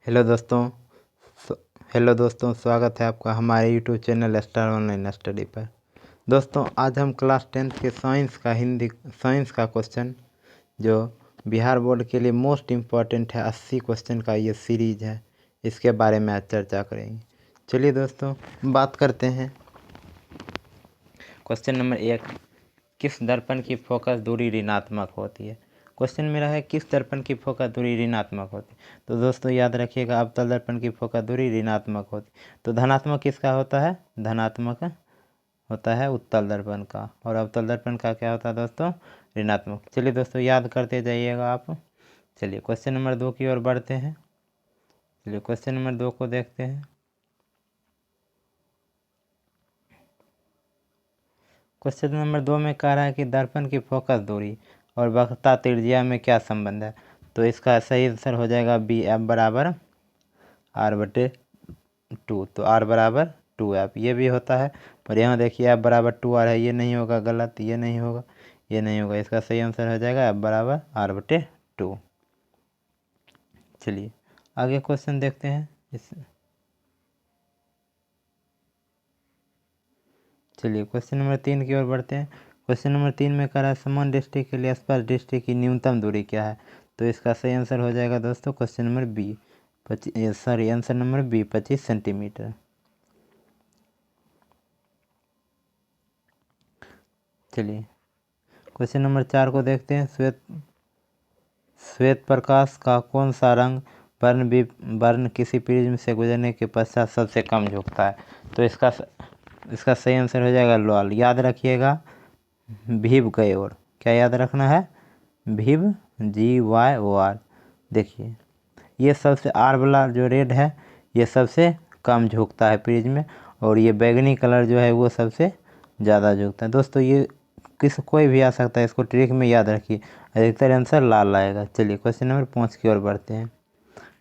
Hello दोस्तों hello दोस्तों, स्वागत है आपका हमारे YouTube channel star online study पर। दोस्तों, आज हम क्लास 10th के साइंस का क्वेश्चन जो बिहार बोर्ड के लिए मोस्ट इम्पॉर्टेंट है, 80 क्वेश्चन का ये सीरीज है, इसके बारे में आज चर्चा करेंगे। चलिए दोस्तों, बात करते हैं। क्वेश्चन नंबर 1, किस दर्पण की फोकस दूरी ऋणात्मक होती है? क्वेश्चन मेरा है, किस दर्पण की फोकस दूरी ऋणात्मक होती है? तो दोस्तों याद रखिएगा, अवतल दर्पण की फोकस दूरी ऋणात्मक होती है। तो धनात्मक किसका होता है? धनात्मक होता है उत्तल दर्पण का, और अवतल दर्पण का क्या होता है दोस्तों? ऋणात्मक। चलिए दोस्तों, याद करते जाइएगा आप। चलिए क्वेश्चन नंबर 2 की ओर बढ़ते हैं। चलिए क्वेश्चन नंबर 2 को देखते हैं। क्वेश्चन नंबर 2 में कह रहा है कि दर्पण की फोकस दूरी और वक्रता त्रिज्या में क्या संबंध है? तो इसका सही आंसर हो जाएगा बी, एफ बराबर r/2। तो r बराबर 2f ये भी होता है, पर यहाँ देखिए f बराबर 2r है, ये नहीं होगा, गलत, ये नहीं होगा, ये नहीं होगा। इसका सही आंसर हो जाएगा f बराबर r/2। चलिए आगे क्वेश्चन देखते हैं। चलिए क्वेश्चन नंबर 3 की ओर बढ़ते हैं। क्वेश्चन नंबर 3 में कह रहा है समान दृष्टि के लिए स्पर्श दृष्टि की न्यूनतम दूरी क्या है? तो इसका सही आंसर हो जाएगा दोस्तों question number B, answer number B 25 centimetre. चलिए क्वेश्चन नंबर 4 को देखते हैं। श्वेत प्रकाश का कौन सा रंग वर्ण किसी प्रिज्म से गुजरने के पश्चात सबसे कम झुकता है? तो इसका सही आंसर हो जाएगा लाल। याद रखिएगा, भीव गए और क्या याद रखना है? भीव, GYOR। देखिए ये सबसे आर वाला जो रेड है ये सबसे कम झुकता है प्रिज्म में, और ये बैगनी कलर जो है वो सबसे ज़्यादा झुकता है। दोस्तों ये कोई भी आ सकता है, इसको ट्रिक में याद रखिए, अधिकतर आंसर लाल आएगा। चलिए क्वेश्चन नंबर 5 की ओर बढ़ते हैं।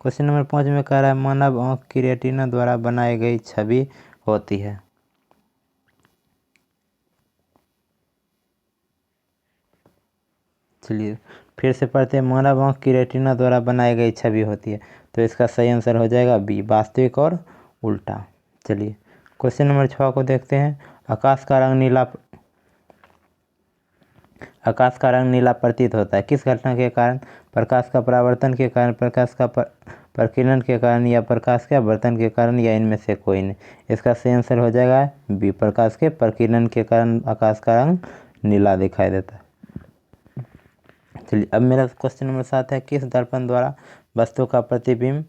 क्वेश्चन नंबर 5 में कह रहा है मानव आँख की रेटिना द्वारा बनाई गई छवि होती है। चलिए फिर से पढ़ते हैं, मानव आँख की रेटिना द्वारा बनाई गई छवि होती है। तो इसका सही आंसर हो जाएगा बी, वास्तविक और उल्टा। चलिए क्वेश्चन नंबर 6 को देखते हैं। आकाश का रंग नीला प्रतीत होता है किस घटना के कारण? प्रकाश का परावर्तन के कारण, प्रकाश का प्रकीर्णन के कारण, या प्रकाश के आवर्तन के कारण, या इनमें से कोई नहीं। इसका सही आंसर हो जाएगा बी, प्रकाश के प्रकीर्णन के कारण आकाश का रंग नीला दिखाई देता है। चलिए अब मेरा क्वेश्चन नंबर 7 है, किस दर्पण द्वारा वस्तु का प्रतिबिंब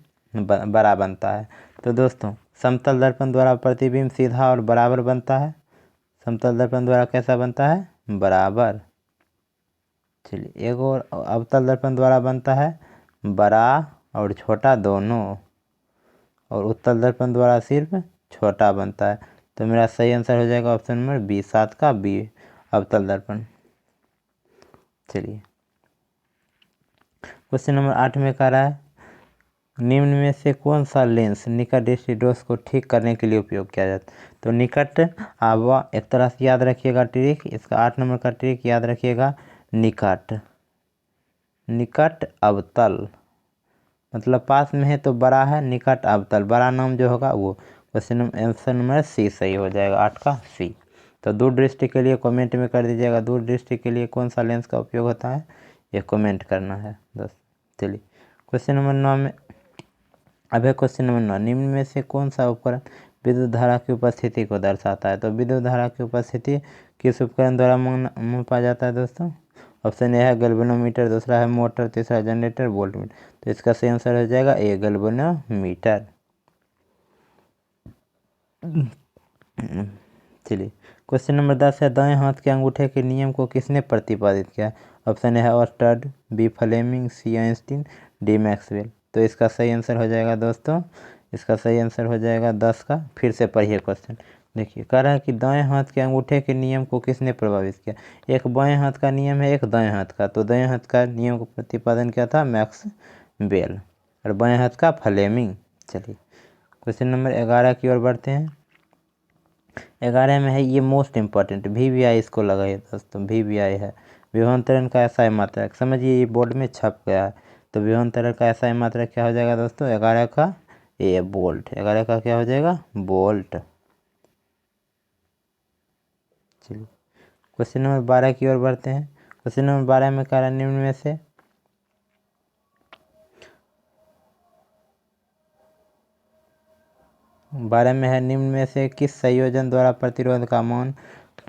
बड़ा बनता है? तो दोस्तों समतल दर्पण द्वारा प्रतिबिंब सीधा और बराबर बनता है। समतल दर्पण द्वारा कैसा बनता है? बराबर। चलिए एक और अवतल दर्पण द्वारा बनता है बड़ा और छोटा दोनों, और उत्तल दर्पण द्वारा सिर्फ छोटा बनता है। तो मेरा सही आंसर हो जाएगा ऑप्शन नंबर बी, 7 का बी, अवतल दर्पण। चलिए क्वेश्चन नंबर 8 में कह रहा है निम्न में से कौन सा लेंस निकट दृष्टि दोष को ठीक करने के लिए उपयोग किया जाता है? तो निकट आवा एक तरह से याद रखिएगा ट्रिक, इसका 8 नंबर का ट्रिक याद रखिएगा, निकट अवतल मतलब पास में है तो बड़ा है, निकट अवतल बड़ा नाम जो होगा वो। क्वेश्चन आंसर नंबर सी सही हो जाएगा, 8 का सी। तो दूर दृष्टि के लिए कमेंट में कर दीजिएगा, दूर दृष्टि के लिए कौन सा लेंस का उपयोग होता है, ये कमेंट करना है दोस्त। चलिए क्वेश्चन नंबर 9 में, अब है क्वेश्चन नंबर 9, निम्न में से कौन सा उपकरण विद्युत धारा की उपस्थिति को दर्शाता है? तो विद्युत धारा की उपस्थिति किस उपकरण द्वारा मापा जाता है दोस्तों? ऑप्शन ए है गैल्वेनोमीटर, दूसरा है मोटर, तीसरा जनरेटर, वोल्टमीटर। तो इसका सही आंसर हो जाएगा ए, गैल्वेनोमीटर। चलिए क्वेश्चन नंबर 10 है, दाएं हाथ के अंगूठे के नियम को किसने प्रतिपादित किया? ऑप्शन ए है ऑर्स्टड, बी फ्लेमिंग, सी आइंस्टीन, डी मैक्सवेल। तो इसका सही आंसर हो जाएगा दोस्तों, इसका सही आंसर हो जाएगा 10 का। फिर से पढ़िए क्वेश्चन। देखिए कह रहा है कि दाएं हाथ के अंगूठे के नियम को किसने प्रभावित किया? एक बाएं हाथ का नियम है, एक दाएं हाथ का। तो दाएं हाथ का नियम को प्रतिपादन किया था मैक्सवेल, और बाएं हाथ का फ्लेमिंग। चलिए क्वेश्चन नंबर 11 की ओर बढ़ते हैं। 11 में है, ये मोस्ट इम्पॉर्टेंट, VVI इसको लगाइए दोस्तों, VVI है विभवांतरण का SI मात्रक। समझिए ये बोर्ड में छप गया है, तो विभवांतर का SI मात्रक क्या हो जाएगा दोस्तों, 11 का ए वोल्ट, 11 का क्या हो जाएगा वोल्ट। चलिए क्वेश्चन नंबर 12 की ओर बढ़ते हैं। क्वेश्चन नंबर 12 में कह रहा है निम्न में से 12 में है निम्न में से किस संयोजन द्वारा प्रतिरोध का मान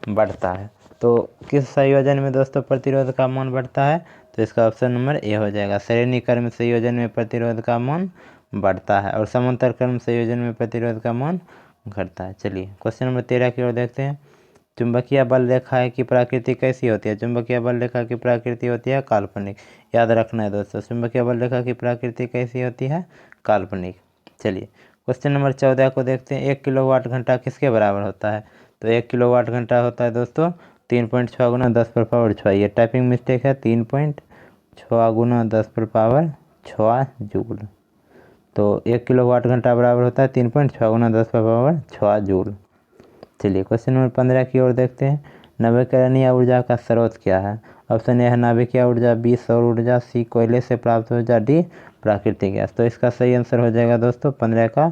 बढ़ता है। तो किस संयोजन में दोस्तों प्रतिरोध का मान बढ़ता है, तो इसका ऑप्शन नंबर ए हो जाएगा। श्रेणी क्रम संयोजन में प्रतिरोध का मान बढ़ता है और समांतर क्रम संयोजन में प्रतिरोध का मान घटता है। चलिए क्वेश्चन नंबर 13 की ओर देखते हैं। चुंबकीय बल रेखा की प्रकृति कैसी होती है। चुंबकीय बल रेखा की प्रकृति होती है काल्पनिक। याद रखना है दोस्तों, चुंबकीय बल रेखा की प्रकृति कैसी होती है, काल्पनिक। चलिए क्वेश्चन नंबर 14 को देखते हैं। 1 किलोवाट घंटा किसके बराबर होता है। तो 1 किलोवाट घंटा होता है दोस्तों 3.6 गुना 10⁻6। ये टाइपिंग मिस्टेक है, 3.6 गुना 10⁻6 जूल। तो 1 किलोवाट घंटा बराबर होता है 3.6 गुना 10⁻6 जूल। चलिए क्वेश्चन नंबर 15 की ओर देखते हैं। नवीकरणीय ऊर्जा का स्रोत क्या है। ऑप्शन ए है नाभिकीय ऊर्जा, बी सौर ऊर्जा, सी कोयले से प्राप्त ऊर्जा, डी प्राकृतिक गैस। तो इसका सही आंसर हो जाएगा दोस्तों 15 का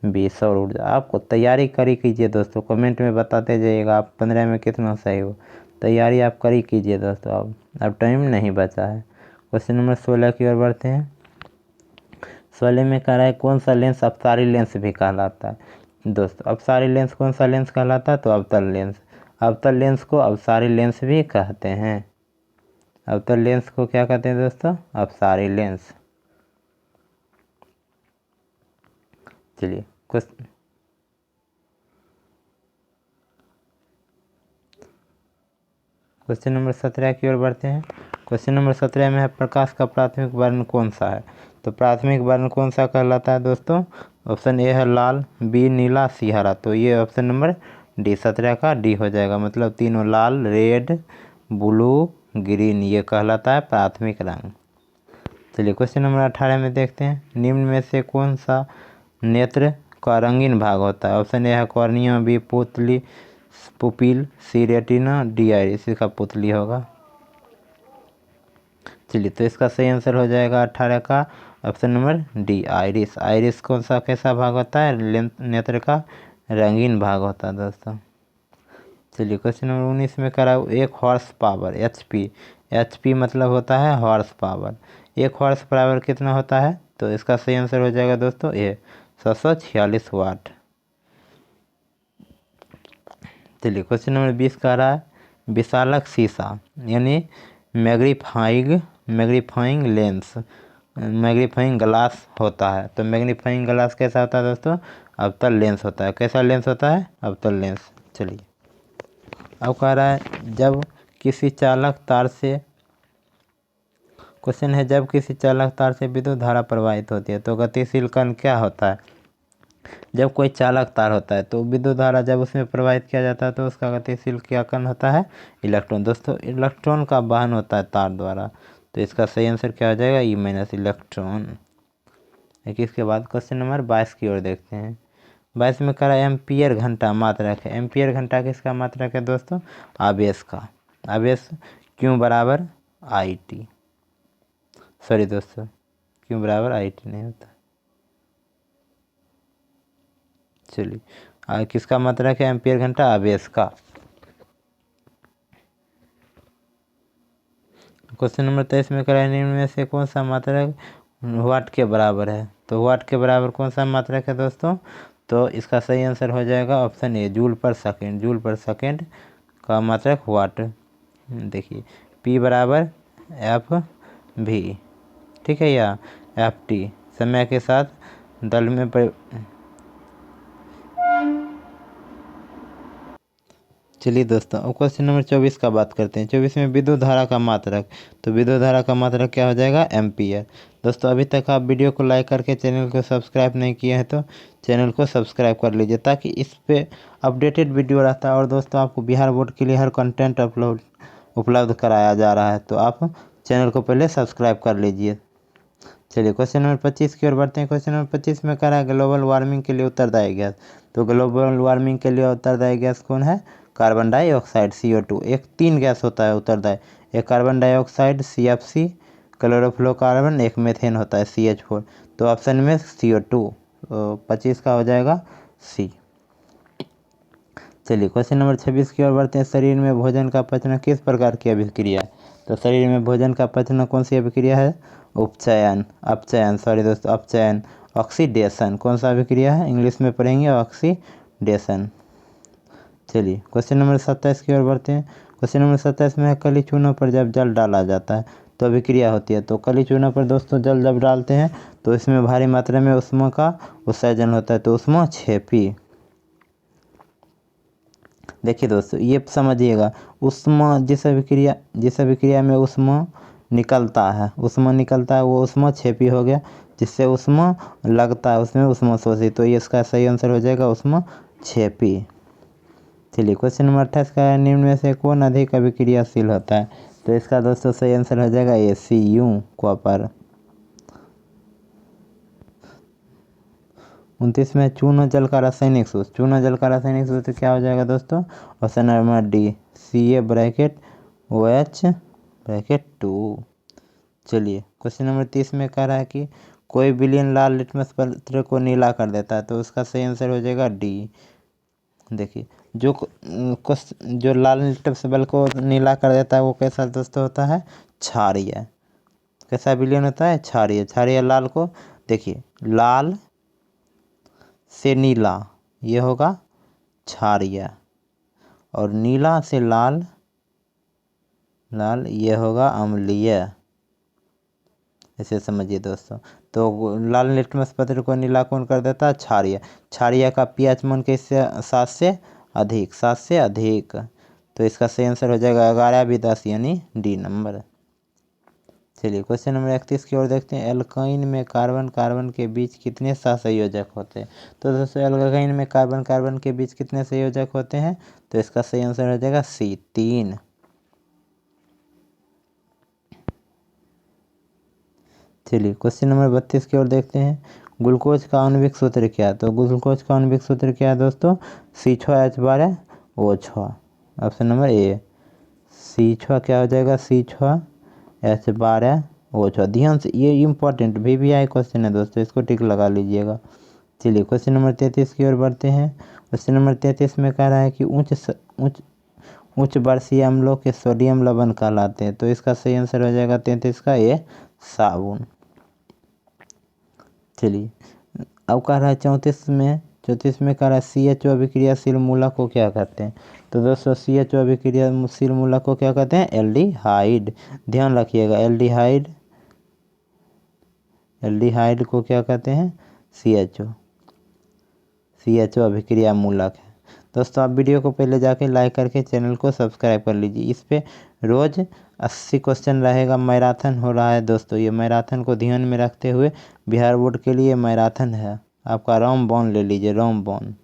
बी सौर ऊर्जा। आपको तैयारी करी कीजिए दोस्तों, कमेंट में बताते जाइएगा आप 15 में कितना सही हो। तैयारी आप करी कीजिए दोस्तों, अब टाइम नहीं बचा है। क्वेश्चन नंबर 16 की ओर बढ़ते हैं। 16 में कह रहा है कौन सा लेंस अपसारी लेंस भी कहलाता है। दोस्तों अपसारी लेंस कौन सा लेंस कहलाता है, तो अवतल लेंस। अवतल लेंस को अपसारी लेंस भी कहते हैं। अवतल लेंस को क्या कहते हैं दोस्तों, अपसारी लेंस। चलिए क्वेश्चन नंबर 17 की ओर बढ़ते हैं। क्वेश्चन नंबर 17 में है प्रकाश का प्राथमिक वर्ण कौन सा है। तो प्राथमिक वर्ण कौन सा कहलाता है दोस्तों। ऑप्शन ए है लाल, बी नीला, सी हरा। तो ये ऑप्शन नंबर डी 17 का डी हो जाएगा। मतलब तीनों लाल, रेड, ब्लू, ग्रीन ये कहलाता है प्राथमिक रंग। चलिए क्वेश्चन नंबर 18 में देखते हैं। निम्न में से कौन सा नेत्र का रंगीन भाग होता है। ऑप्शन ए है कॉर्निया, बी पुतली पुपिल, सी रेटिना, डी आइरिस। इसका पुतली होगा। चलिए तो इसका सही आंसर हो जाएगा 18 का option number D iris. Iris कौन सा कैसा भाग होता है, नेत्र का रंगीन भाग होता है दोस्तों। चलिए क्वेश्चन नंबर 19 में करा एक हॉर्स पावर HP। HP मतलब होता है हॉर्स पावर। एक हॉर्स पावर कितना होता है, तो इसका सही आंसर हो जाएगा दोस्तों ए 746 वाट। चलिए क्वेश्चन नंबर 20 का रहा है विशालक शीशा यानी मैग्नीफाइंग लेंस, मैग्नीफाइंग ग्लास होता है। तो मैग्नीफाइंग ग्लास कैसा होता है दोस्तों, अवतल लेंस होता है। कैसा लेंस होता है, अवतल लेंस। चलिए अब कह रहा है जब किसी चालक तार से, क्वेश्चन है जब किसी चालक तार से विद्युत धारा प्रवाहित होती है तो गतिशील कण क्या होता है। जब कोई चालक तार होता है तो विद्युत धारा जब उसमें प्रवाहित किया जाता है तो उसका गतिशील क्या कण होता है, इलेक्ट्रॉन। दोस्तों इलेक्ट्रॉन का वहन होता है तार द्वारा। तो इसका सही आंसर क्या हो जाएगा, E- इलेक्ट्रॉन। इसके बाद क्वेश्चन नंबर 22 की ओर देखते हैं। 22 में करा एम्पियर घंटा मात्रक है। एम्पियर घंटा किसका मात्रक है दोस्तों, आवेश का। आवेश क्यों बराबर IT, सॉरी दोस्तों क्यों बराबर IT नहीं होता। चलिए किसका मात्रक है एम्पियर घंटा, आवेश का। क्वेश्चन नंबर 23 में करा निम्न में से कौन सा मात्रक वाट के बराबर है। तो वाट के बराबर कौन सा मात्रक है दोस्तों, तो इसका सही आंसर हो जाएगा ऑप्शन ए जूल पर सेकेंड। जूल पर सेकेंड का मात्रक वाट। देखिए P बराबर FV, ठीक है, या FT। समय के साथ दल में चलिए दोस्तों अब क्वेश्चन नंबर 24 का बात करते हैं। 24 में विद्युत धारा का मात्रक। तो विद्युत धारा का मात्रक क्या हो जाएगा, एम्पियर। दोस्तों अभी तक आप वीडियो को लाइक करके चैनल को सब्सक्राइब नहीं किए हैं तो चैनल को सब्सक्राइब कर लीजिए ताकि इस पे अपडेटेड वीडियो रहता है। और दोस्तों आपको बिहार बोर्ड के लिए हर कंटेंट उपलब्ध कराया जा रहा है, तो आप चैनल को पहले सब्सक्राइब कर लीजिए। चलिए क्वेश्चन नंबर 25 की ओर बढ़ते हैं। क्वेश्चन नंबर 25 में कह रहा है ग्लोबल वार्मिंग के लिए उत्तरदायी गैस। तो ग्लोबल वार्मिंग के लिए उत्तरदायी गैस कौन है, कार्बन डाइऑक्साइड CO2। एक 3 गैस होता है उत्तरदायी, एक कार्बन डाइऑक्साइड CFC, क्लोरोफ्लोरोकार्बन, एक मीथेन होता है CH4। तो ऑप्शन में CO2, 25 का हो जाएगा सी। चलिए क्वेश्चन नंबर 26 की ओर बढ़ते हैं। शरीर में भोजन का पचना किस प्रकार की अभिक्रिया है? तो शरीर में भोजन का पचना कौन सी अभिक्रिया है? उपचयन, अपचयन, सॉरी दोस्तों, अपचयन, ऑक्सीडेशन। कौन सा अभिक्रिया है? इंग्लिश में पढ़ेंगे ऑक्सीडेशन। चलिए क्वेश्चन नंबर 27 की ओर बढ़ते हैं। क्वेश्चन नंबर 27 में है, कली चूनों पर जब जल डाला जाता है तो अभिक्रिया होती है। तो कली चूनों पर दोस्तों जल जब डालते हैं तो इसमें भारी मात्रा में उष्मा का उत्सर्जन होता है, तो ऊष्माक्षेपी। देखिए दोस्तों ये समझिएगा, ऊष्मा जिस अभिक्रिया में ऊष्मा निकलता है वो ऊष्माक्षेपी हो गया। जिससे ऊष्मा लगता है उसमें ऊष्मा शोषित, तो ये इसका सही आंसर हो जाएगा ऊष्माक्षेपी। चलिए क्वेश्चन नंबर 28 का है, निम्न में से कौन अधिक अभिक्रियाशील होता है? तो इसका दोस्तों सही आंसर हो जाएगा ACU, कॉपर। 29 में चूना जल का रासायनिक सूत्र क्या हो जाएगा दोस्तों? Option number D, Ca(OH)(2। चलिए क्वेश्चन नंबर 30 में कह रहा है कि कोई विलयन लाल लिटमस पत्र को नीला कर देता है, तो उसका सही आंसर हो जाएगा डी। देखिए जो लाल लिटमस बल को नीला कर देता है वो कैसा दोस्तों होता है? क्षारीय। कैसा विलयन होता है? क्षारीय लाल को, देखिए लाल से नीला ये होगा क्षारीय, और नीला से लाल ये होगा अम्लीय। ऐसे समझिए दोस्तों। तो लाल लिटमस पत्र को नीला कौन कर देता है? क्षारीय का pH मान कैसे? 7 से अधिक। तो इसका सही आंसर हो जाएगा 11-10 यानी डी नंबर। चलिए क्वेश्चन नंबर 31 की ओर देखते हैं। एल्काइन में कार्बन के बीच कितने सहसंयोजक होते हैं? तो दोस्तों एल्काइन में कार्बन के बीच कितने संयोजक होते हैं? तो इसका सही आंसर हो जाएगा सी, 3। चलिए क्वेश्चन नंबर 32 की ओर देखते हैं। ग्लूकोज का आणविक सूत्र क्या है? तो ग्लूकोज का आणविक सूत्र क्या है दोस्तों? C6H12O6। Option number A, C6 क्या हो जाएगा? C6H12O6। ध्यान से, ये इम्पोर्टेंट VVI क्वेश्चन है दोस्तों, इसको टिक लगा लीजिएगा। चलिए क्वेश्चन नंबर 33 की ओर बढ़ते हैं। क्वेश्चन नंबर 33 में कह रहा है कि उच्च वर्षीय अम्लों के सोडियम लवण कहलाते हैं। तो इसका सही आंसर हो जाएगा 33 का ये, साबुन। चलिए अब कह रहा है 34 में कह रहा है CHO अभिक्रियाशील मूलक को क्या कहते हैं? तो दोस्तों CHO अभिक्रियाशील मूलक को क्या कहते हैं? एल्डिहाइड। ध्यान रखिएगा, एल्डिहाइड को क्या कहते हैं? CHO अभिक्रिया मूलक है। दोस्तों आप वीडियो को पहले जाके लाइक करके चैनल को सब्सक्राइब कर लीजिए। इस पे रोज़ 80 क्वेश्चन रहेगा। मैराथन हो रहा है दोस्तों, ये मैराथन को ध्यान में रखते हुए बिहार बोर्ड के लिए मैराथन है। आपका रामबन ले लीजिए, रामबन।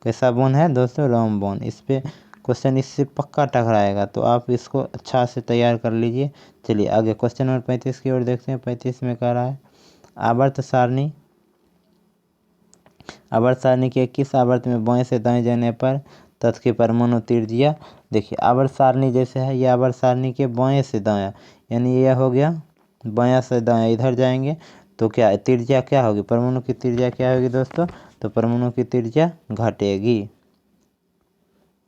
कैसा बन है दोस्तों? रामबन। इस पे क्वेश्चन इससे पक्का टकराएगा, तो आप इसको अच्छा से तैयार कर लीजिए। चलिए आगे क्वेश्चन नंबर 35 की ओर देखते हैं। 35 में कह रहा है आवर्त सारणी के 21 आवर्त में बाएं से दाएं जाने पर तत्व की परमाणु त्रिज्या। देखिए आवर्त सारणी जैसे है, ये आवर्त सारणी के बाएं से दाएं, यानी ये हो गया बायां से दाएं, इधर जाएंगे तो क्या त्रिज्या क्या होगी? परमाणु की त्रिज्या क्या होगी दोस्तों? तो परमाणु की त्रिज्या घटेगी।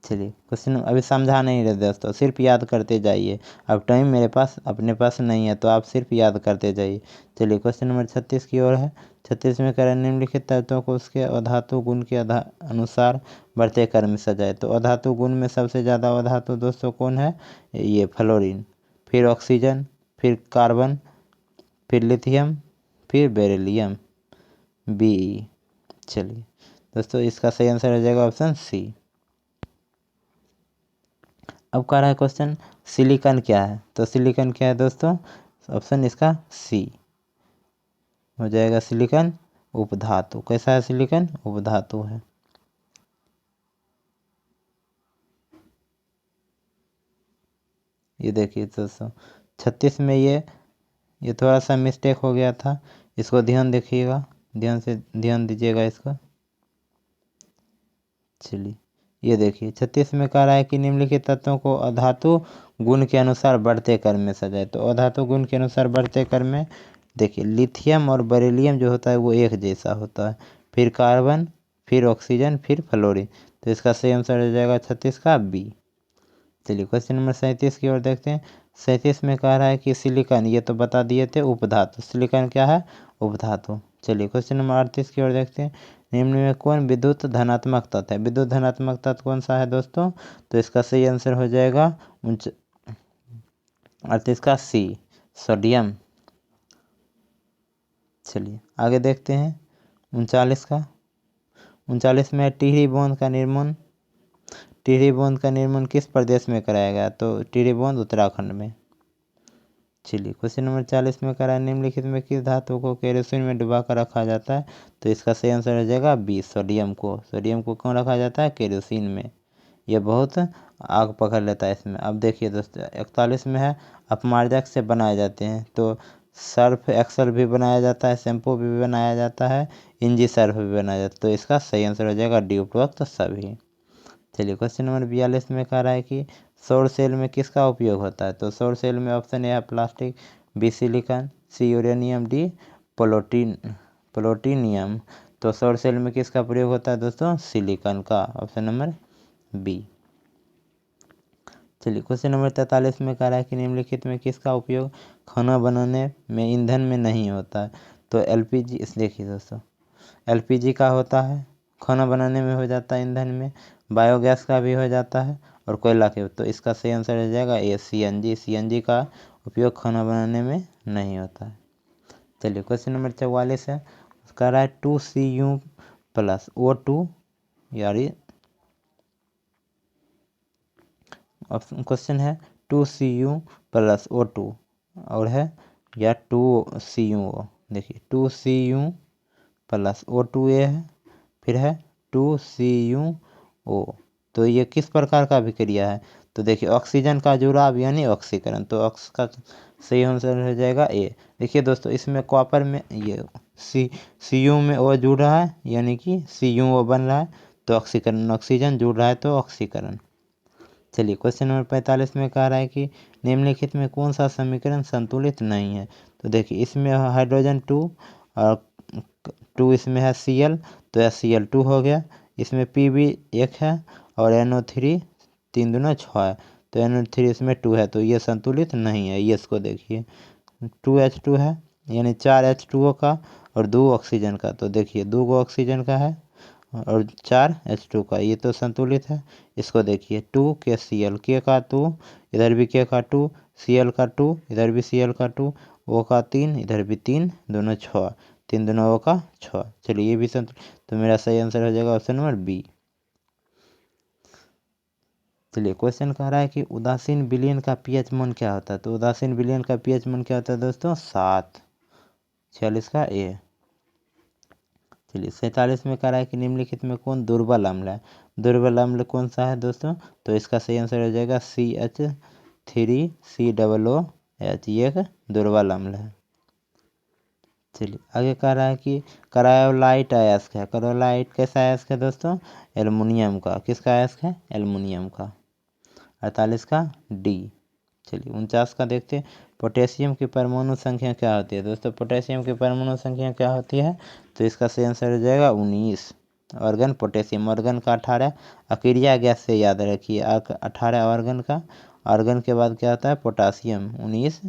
चलिए क्वेश्चन अभी समझा नहीं रहे दोस्तों, सिर्फ याद करते जाइए। अब टाइम मेरे पास अपने पास नहीं है, तो आप सिर्फ याद करते जाइए। चलिए क्वेश्चन नंबर 36 की ओर है। 36 में कह रहे हैं निम्नलिखित तत्वों को उसके अधातु गुण के अनुसार बढ़ते क्रम में सजाए। तो अधातु गुण में सबसे ज़्यादा अधातु दोस्तों कौन है? ये फ्लोरीन, फिर ऑक्सीजन, फिर कार्बन, फिर लिथियम, फिर बेरिलियम, बी। चलिए दोस्तों इसका सही आंसर हो जाएगा ऑप्शन सी। अब कह रहा है क्वेश्चन सिलिकॉन क्या है? तो सिलिकॉन क्या है दोस्तों? ऑप्शन इसका सी हो जाएगा, सिलिकॉन उपधातु। कैसा है सिलिकॉन? उपधातु है। ये देखिए दोस्तों 36 में ये थोड़ा सा मिस्टेक हो गया था, इसको ध्यान देखिएगा, ध्यान दीजिएगा इसको। चलिए ये देखिए 36 में कह रहा है कि निम्नलिखित तत्वों को अधातु गुण के अनुसार बढ़ते क्रम में सजाए। तो अधातु गुण के अनुसार बढ़ते क्रम में देखिए लिथियम और बेरिलियम जो होता है वो एक जैसा होता है, फिर कार्बन, फिर ऑक्सीजन, फिर फ्लोरीन। तो इसका सही आंसर हो जाएगा 36 का बी। चलिए क्वेश्चन नंबर 37 की ओर देखते हैं। 37 में कह रहा है कि सिलिकॉन, ये तो बता दिए थे उपधातु, सिलिकॉन क्या है उपधातु। चलिए क्वेश्चन नंबर 38 की ओर देखते हैं। निम्न में कौन विद्युत धनात्मक तत्व है? विद्युत धनात्मक तत्व कौन सा है दोस्तों? तो इसका सही आंसर हो जाएगा 38 का सी, सोडियम। चलिए आगे देखते हैं 39 का। 39 में टिहरी बांध का निर्माण, टिहरी बांध का निर्माण किस प्रदेश में कराया गया? तो टिहरी बांध उत्तराखंड में। चलिए क्वेश्चन नंबर 40 में करा निम्नलिखित में किस धातु को केरोसिन में डुबा कर रखा जाता है? तो इसका सही आंसर हो जाएगा बी, सोडियम को। सोडियम को क्यों रखा जाता है? केरोसिन में, यह बहुत आग पकड़ लेता है इसमें। अब देखिए दोस्तों 41 में है अपमार्जक से बनाए जाते हैं। तो सर्फ एक्सल भी बनाया जाता है, शैम्पू भी बनाया जाता है, इंजी सर्फ भी बनाया जाता है। तो इसका सही आंसर हो जाएगा डी उपरोक्त सभी। चलिए क्वेश्चन नंबर 42 में कह रहा है कि सौर सेल में किसका उपयोग होता है? तो सौर सेल में ऑप्शन ए है प्लास्टिक, बी सिलिकॉन, सी यूरेनियम, डी प्लोटीनियम। तो सौर सेल में किसका प्रयोग होता है दोस्तों? सिलिकॉन का, ऑप्शन नंबर बी। चलिए क्वेश्चन नंबर 43 में कह रहा है कि निम्नलिखित में किसका उपयोग खाना बनाने में ईंधन में नहीं होता है? तो एलपीजी, इस देखिए दोस्तों एलपीजी का होता है, खाना बनाने में हो जाता है ईंधन में, बायोगैस का भी हो जाता है और कोयला के। तो इसका सही आंसर हो जाएगा ए, सीएनजी। सीएनजी का उपयोग खाना बनाने में नहीं होता है। चलिए क्वेश्चन नंबर 44 है, कह रहा है 2Cu प्लस O2 यानी ऑप्शन क्वेश्चन है 2Cu प्लस O2 और है या 2Cu। देखिए 2Cu प्लस O2A है, फिर है 2Cu। तो ये किस प्रकार का अभिक्रिया है? तो देखिए ऑक्सीजन का जुड़ाव यानी ऑक्सीकरण। तो ऑक्स का सही आंसर हो जाएगा ए। देखिए दोस्तों इसमें कॉपर में ये Cu में O जुड़ रहा है यानी कि CuO बन रहा है, तो ऑक्सीकरण, ऑक्सीजन जुड़ रहा है तो ऑक्सीकरण। चलिए क्वेश्चन नंबर 45 में कह रहा है कि निम्नलिखित में कौन सा समीकरण संतुलित नहीं है? तो देखिए इसमें हाइड्रोजन 2 और 2 इसमें है Cl, तो Cl2 हो गया। इसमें Pb 1 है और NO3 3 दूना 6 है, तो NO3 इसमें 2 है, तो ये संतुलित नहीं है। ये इसको देखिए 2H2 है यानी 4 H2O का और 2 ऑक्सीजन का। तो देखिए 2 ऑक्सीजन का है और 4 H2 का, ये तो संतुलित है। इसको देखिए 2 KCl, के का 2, इधर भी के का 2, Cl का 2, इधर भी Cl का 2, O का 3, इधर भी 3, दोनों 6, 3 दोनों O का 6। चलिए ये भी संतुलित, तो मेरा सही आंसर हो जाएगा ऑप्शन नंबर बी। चलिए क्वेश्चन कह रहा है कि उदासीन विलयन का पीएच मान क्या होता है? तो उदासीन विलयन का पीएच मान क्या होता है दोस्तों? 7। 46 का ए। चलिए 47 में कह रहा है कि निम्नलिखित में कौन दुर्बल अम्ल है? दुर्बल अम्ल कौन सा है दोस्तों? तो इसका सही आंसर हो जाएगा CH3COOH, ये एक दुर्बल अम्ल है। चलिए आगे कह रहा है कि क्रायोलाइट अयस्क है। क्रायोलाइट कैसा अयस्क है दोस्तों? एल्युमिनियम का। किसका अयस्क है? एल्युमिनियम का। 48 का डी। चलिए 49 का देखते हैं। पोटेशियम की परमाणु संख्या क्या होती है दोस्तों? पोटेशियम की परमाणु संख्या क्या होती है? तो इसका सही आंसर हो जाएगा 19। ऑर्गन पोटेशियम, ऑर्गन का 18, अकेरिया गैस से याद रखिए 18 ऑर्गन का। ऑर्गन के बाद क्या होता है? Potassium, 19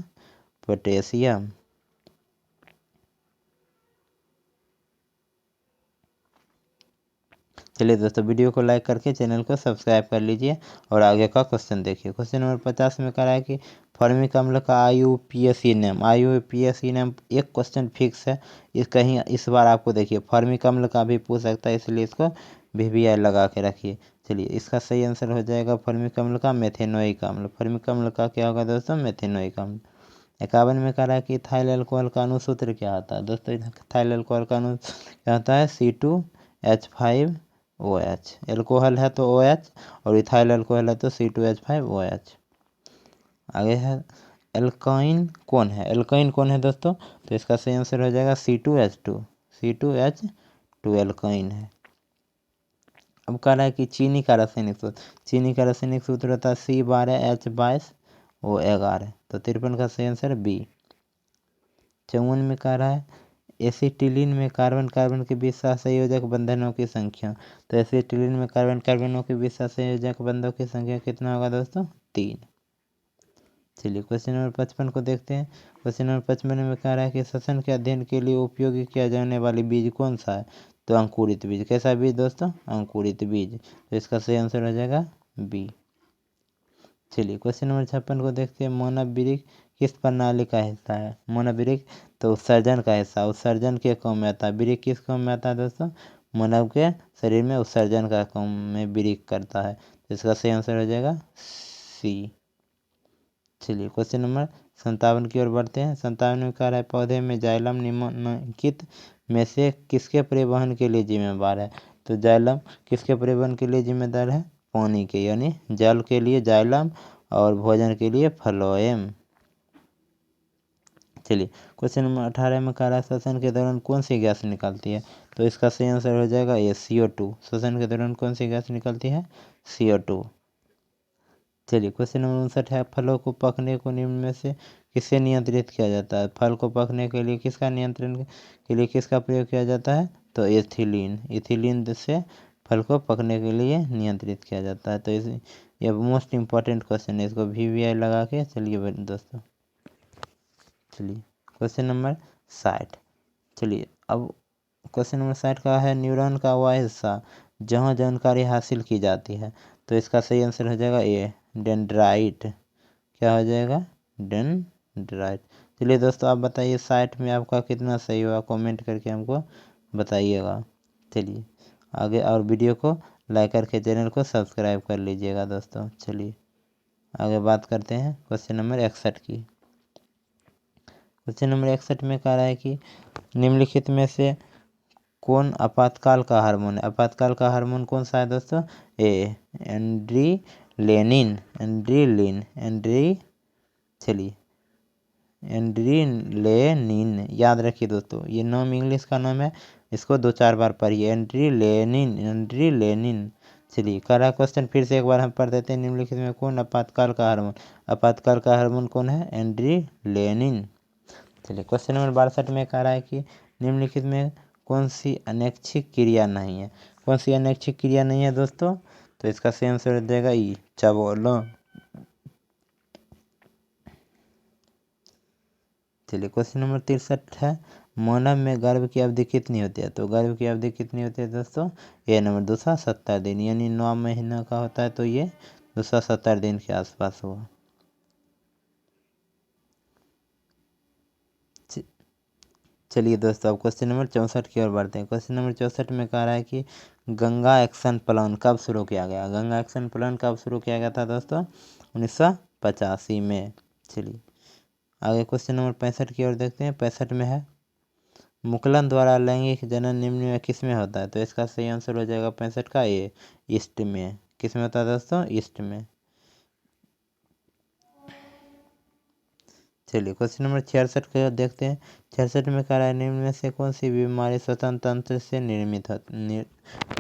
potassium. चलिए दोस्तों वीडियो को लाइक करके चैनल को सब्सक्राइब कर लीजिए और आगे का क्वेश्चन देखिए। क्वेश्चन नंबर 50 में कह रहा है कि फॉर्मिक अम्ल का IUPAC नेम। IUPAC नेम एक क्वेश्चन फिक्स है, इस कहीं इस बार आपको देखिए फॉर्मिक अम्ल का भी पूछ सकता है, इसलिए इसको VVI लगा के रखिए। चलिए इसका सही आंसर हो जाएगा फॉर्मिक अम्ल का मेथेनोइक अम्ल। फॉर्मिक अम्ल का क्या होगा दोस्तों? मेथेनोइक अम्ल। 51 में कह रहा है कि इथाइल अल्कोहल का अणुसूत्र क्या होता है? दोस्तों इथाइल अल्कोहल का अणुसूत्र क्या होता है? C2H5OH। एल्कोहल है तो OH और इथाइल अल्कोहल है तो C2H5OH। आगे है एल्काइन कौन है? एल्काइन कौन है दोस्तों? तो इसका सही आंसर हो जाएगा C2H2। C2H2 एल्काइन है। अब कह रहा है कि चीनी का रासायनिक सूत्र, चीनी का रासायनिक सूत्र होता है C12H22O11, तो 53 का सही आंसर बी। 54 में कह रहा है एसिटिलीन में कार्बन कार्बन के बीच सहसंयोजक बंधनों की संख्या, तो एसिटिलीन में कार्बन कार्बनों के बीच सहसंयोजक बंधनों की संख्या कितना होगा दोस्तों? 3। चलिए क्वेश्चन नंबर 55 को देखते हैं। क्वेश्चन नंबर 55 में कह रहा है कि श्वसन के अध्ययन के लिए उपयोग किया जाने वाली बीज कौन सा है? तो अंकुरित बीज। कैसा बीज दोस्तों? अंकुरित बीज। तो इसका सही आंसर हो जाएगा बी। चलिए क्वेश्चन नंबर 56 को देखते हैं। मानव वृक्क किस प्रणाली का हिस्सा है? मानव वृक्क तो उत्सर्जन का हिस्सा, उत्सर्जन के काम में आता है। वृक्क किस काम में आता है दोस्तों? मानव के शरीर में उत्सर्जन का काम में वृक्क करता है। तो इसका सही आंसर हो जाएगा सी। चलिए क्वेश्चन नंबर 57 की ओर बढ़ते हैं। 57 में कह रहा है पौधे में जाइलम निम्नलिखित में से किसके परिवहन के लिए जिम्मेदार है? तो जाइलम किसके परिवहन के लिए जिम्मेदार है? पानी के, यानी जल के लिए जाइलम और भोजन के लिए फ्लोएम। चलिए क्वेश्चन नंबर 18 में कह रहा है श्वसन के दौरान कौन सी गैस निकलती है? तो इसका सही आंसर हो जाएगा ये CO2। श्वसन के दौरान कौन सी गैस निकलती है? CO2। चलिए क्वेश्चन नंबर 59 है फलों को पकने को निम्न में से किससे नियंत्रित किया जाता है? फल को पकने के लिए किसका नियंत्रण के लिए किसका प्रयोग किया जाता है? तो एथिलीन। एथिलीन से फल को पकने के लिए नियंत्रित किया जाता है। तो ये मोस्ट इम्पॉर्टेंट क्वेश्चन है, इसको VVI लगा के चलिए दोस्तों। चलिए क्वेश्चन नंबर 60। चलिए अब क्वेश्चन नंबर 60 का है न्यूरॉन का वह हिस्सा जहाँ जानकारी हासिल की जाती है। तो इसका सही आंसर हो जाएगा ए डेंड्राइट। क्या हो जाएगा? डेंड्राइट। चलिए दोस्तों आप बताइए 60 में आपका कितना सही हुआ, कमेंट करके हमको बताइएगा। चलिए आगे और वीडियो को लाइक करके चैनल को सब्सक्राइब कर लीजिएगा दोस्तों। चलिए आगे बात करते हैं क्वेश्चन नंबर 61 की। क्वेश्चन नंबर 61 में कह रहा है कि निम्नलिखित में से कौन आपातकाल का हार्मोन है? आपातकाल का हार्मोन कौन सा है दोस्तों? ए एंड्रीलेनिन। चलिए एंड्रीलेनिन याद रखिए दोस्तों, ये नाम इंग्लिश का नाम है, इसको 2-4 बार पढ़िए। एंड्रीलेनिन। चलिए कह क्वेश्चन फिर से एक बार हम पढ़ देते हैं। निम्नलिखित में कौन आपातकाल का हार्मोन? आपातकाल का हार्मोन कौन है? एंड्रीलेनिन। चलिए क्वेश्चन नंबर 62 में कह रहा है कि निम्नलिखित में कौन सी अनैच्छिक क्रिया नहीं है? कौन सी अनैच्छिक क्रिया नहीं है दोस्तों? तो इसका सही आंसर हो जाएगा ई चबोला। चलिए क्वेश्चन नंबर 63 है मानव में गर्भ की अवधि कितनी होती है? तो गर्भ की अवधि कितनी होती है दोस्तों? ए नंबर 270 दिन, यानी 9 महीना का होता है, तो ये 270 दिन के आसपास हुआ। चलिए दोस्तों अब क्वेश्चन नंबर 64 की ओर बढ़ते हैं। क्वेश्चन नंबर 64 में कह रहा है कि गंगा एक्शन प्लान कब शुरू किया गया? गंगा एक्शन प्लान कब शुरू किया गया था दोस्तों? 1985 में। चलिए आगे क्वेश्चन नंबर 65 की ओर देखते हैं। 65 में है मुकुलन द्वारा लैंगिक जनन निम्न में किस में होता है? तो इसका सही आंसर हो जाएगा 65 का ए ईस्ट में। किस में होता है दोस्तों? ईस्ट में। चलिए क्वेश्चन नंबर 66 को देखते हैं। 66 में कह रहा है निम्न में से कौन सी बीमारी श्वसन तंत्र से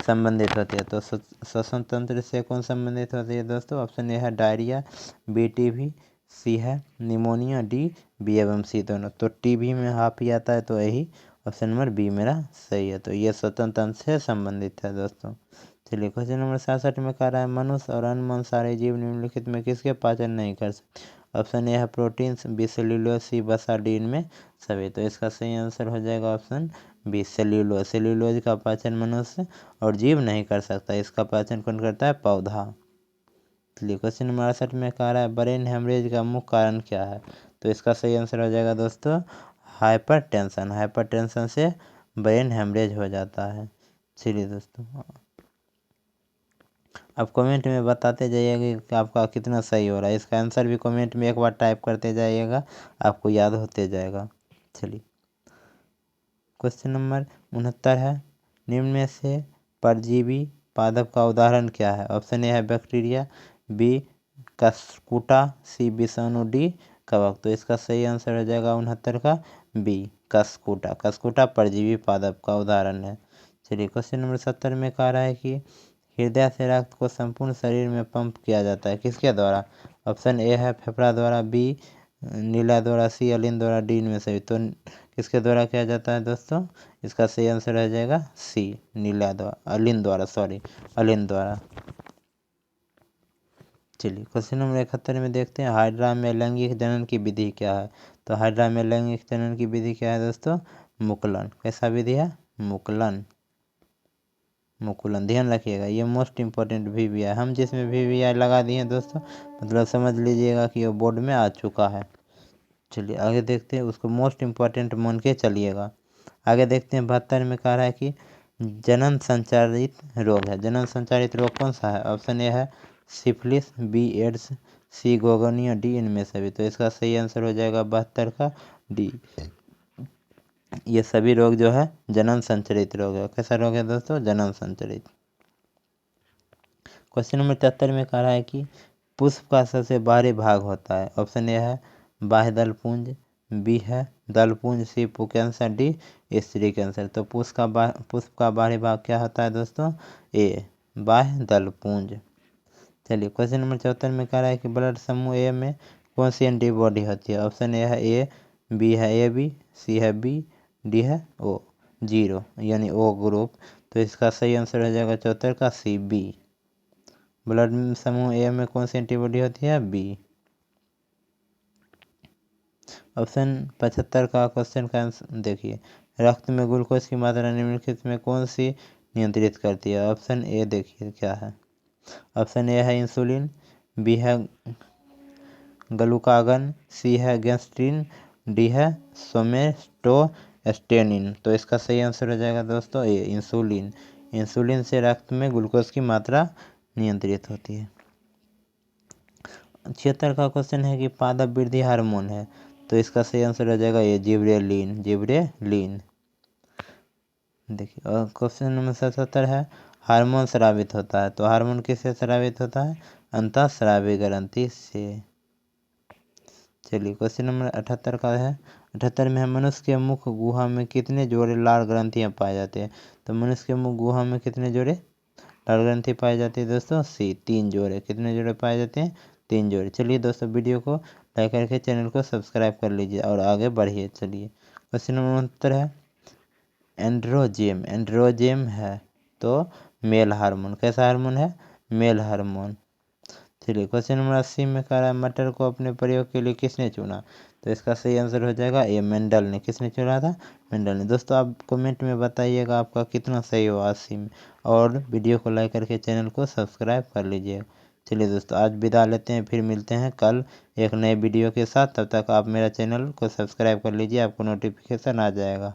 संबंधित होती है? तो श्वसन तंत्र से कौन संबंधित होती है दोस्तों? ऑप्शन ए है डायरिया, बी टीबी, सी है निमोनिया, डी बी एवं सी दोनों। तो टीबी में हाफ ही आता है, तो यही ऑप्शन नंबर बी मेरा सही है। तो ये श्वसन तंत्र से संबंधित है दोस्तों। चलिए क्वेश्चन नंबर 67 में कह रहा है मनुष्य और अन्य मांसाहारी जीव निम्नलिखित में किसके पाचन नहीं कर सकते? ऑप्शन ए है प्रोटीन, बी सेल्यूलोज, सी वसा, डी इनमें सभी। तो इसका सही आंसर हो जाएगा ऑप्शन बी सेल्यूलोज। सेल्यूलोज का पाचन मनुष्य और जीव नहीं कर सकता, इसका पाचन कौन करता है? पौधा। चलिए क्वेश्चन नंबर 68 में कह रहा है ब्रेन हेमरेज का मुख्य कारण क्या है? तो इसका सही आंसर हो जाएगा दोस्तों हाइपरटेंशन। हाइपरटेंशन से ब्रेन हेमरेज हो जाता है। चलिए दोस्तों आप कमेंट में बताते जाइएगा कि आपका कितना सही हो रहा है। इसका आंसर भी कमेंट में एक बार टाइप करते जाइएगा, आपको याद होते जाएगा। चलिए क्वेश्चन नंबर 69 है निम्न में से परजीवी पादप का उदाहरण क्या है? ऑप्शन ए है बैक्टीरिया, बी कस्कुटा, सी विषाणु, डी कवक। तो इसका सही आंसर हो जाएगा 69 का बी कस्कुटा। कस्कुटा परजीवी पादप का उदाहरण है। चलिए क्वेश्चन नंबर 70 में कह रहा है कि हृदय से रक्त को संपूर्ण शरीर में पंप किया जाता है किसके द्वारा? ऑप्शन ए है फेफड़ा द्वारा, बी नीला द्वारा, सी अलिंद द्वारा, डी इनमें से भी। तो किसके द्वारा किया जाता है दोस्तों? इसका सही आंसर रह जाएगा सी नीला द्वारा, अलिंद द्वारा, सॉरी अलिंद द्वारा। चलिए क्वेश्चन नंबर 71 में देखते हैं हाइड्रा में लैंगिक जनन की विधि क्या है? तो हाइड्रा में लैंगिक जनन की विधि क्या है दोस्तों? मुकुलन। कैसा विधि है? मुकुलन। मुकुलन ध्यान रखिएगा, ये मोस्ट इम्पोर्टेंट VVI। हम जिसमें VVI लगा दिए हैं दोस्तों, मतलब समझ लीजिएगा कि वो बोर्ड में आ चुका है। चलिए आगे देखते हैं, उसको मोस्ट इम्पोर्टेंट मान के चलिएगा। आगे देखते हैं 72 में कह रहा है कि जनन संचारित रोग है। जनन संचारित रोग कौन सा है? ऑप्शन ए है सिफिलिस, बी एड्स, सी गोगनिया, डी इनमें से भी। तो इसका सही आंसर हो जाएगा 72 का डी। ये सभी रोग जो है जनन संचारित रोग है। कैसा रोग है दोस्तों? जनन संचारित। क्वेश्चन नंबर 73 में कह रहा है कि पुष्प का सबसे बाहरी भाग होता है। ऑप्शन ए है बाह्य दलपुंज, बी है दलपुंज, सी पुंकेसर, डी स्त्री कैंसर। तो पुष्प का बाहरी भाग क्या होता है दोस्तों? ए बाह्य दलपुंज। चलिए क्वेश्चन नंबर 74 में कह रहा है कि ब्लड समूह ए में कौन सी एंटीबॉडी होती है? ऑप्शन ए है ए, बी है ए बी, सी है बी, डी है ओ जीरो यानी ओ ग्रुप। तो इसका सही आंसर हो जाएगा 74 का सी बी। ब्लड समूह ए में कौन सी एंटीबॉडी होती है? बी। ऑप्शन 75 का क्वेश्चन का आंसर देखिए, रक्त में ग्लूकोज की मात्रा निम्नलिखित में कौन सी नियंत्रित करती है? ऑप्शन ए देखिए क्या है। ऑप्शन ए है इंसुलिन, बी है ग्लूकागन, सी है गैस्ट्रिन, डी है सोमेटोस्टेनिन। तो इसका सही आंसर हो जाएगा दोस्तों ए इंसुलिन। इंसुलिन से रक्त में ग्लूकोज की मात्रा नियंत्रित होती है। 76 का क्वेश्चन है कि पादप वृद्धि हार्मोन है। तो इसका सही आंसर हो जाएगा ये जिब्रेलिन। जिब्रेलिन देखिए। और क्वेश्चन नंबर 77 है हार्मोन स्रावित होता है। तो हार्मोन किससे स्रावित होता है? अंतःस्रावी ग्रंथि से। चलिए क्वेश्चन नंबर 78 का है। 78 में है मनुष्य के मुख गुहा में कितने जोड़े लाल ग्रंथियां पाए जाते हैं? तो मनुष्य के मुख गुहा में कितने जोड़े लाल ग्रंथि पाई जाती है दोस्तों? सी 3 जोड़े। कितने जोड़े पाए जाते हैं? 3 जोड़े। चलिए दोस्तों वीडियो को लाइक करके चैनल को सब्सक्राइब कर लीजिए और आगे बढ़िए। चलिए क्वेश्चन नंबर 69 है एंड्रोजेम। एंड्रोजेम है तो मेल हार्मोन। कैसा हार्मोन है? Male hormone. चलिए क्वेश्चन नंबर 80 में कह रहा है मटर को अपने प्रयोग के लिए किसने चुना? तो इसका सही आंसर हो जाएगा ए मेंडल ने। किसने चुना था? मेंडल ने। दोस्तों आप कमेंट में बताइएगा आपका कितना सही हुआ 80 में, और वीडियो को लाइक करके चैनल को सब्सक्राइब कर लीजिएगा। चलिए दोस्तों आज विदा लेते हैं, फिर मिलते हैं कल एक नए वीडियो के साथ। तब तक आप मेरा चैनल को सब्सक्राइब कर लीजिए, आपको नोटिफिकेशन आ जाएगा।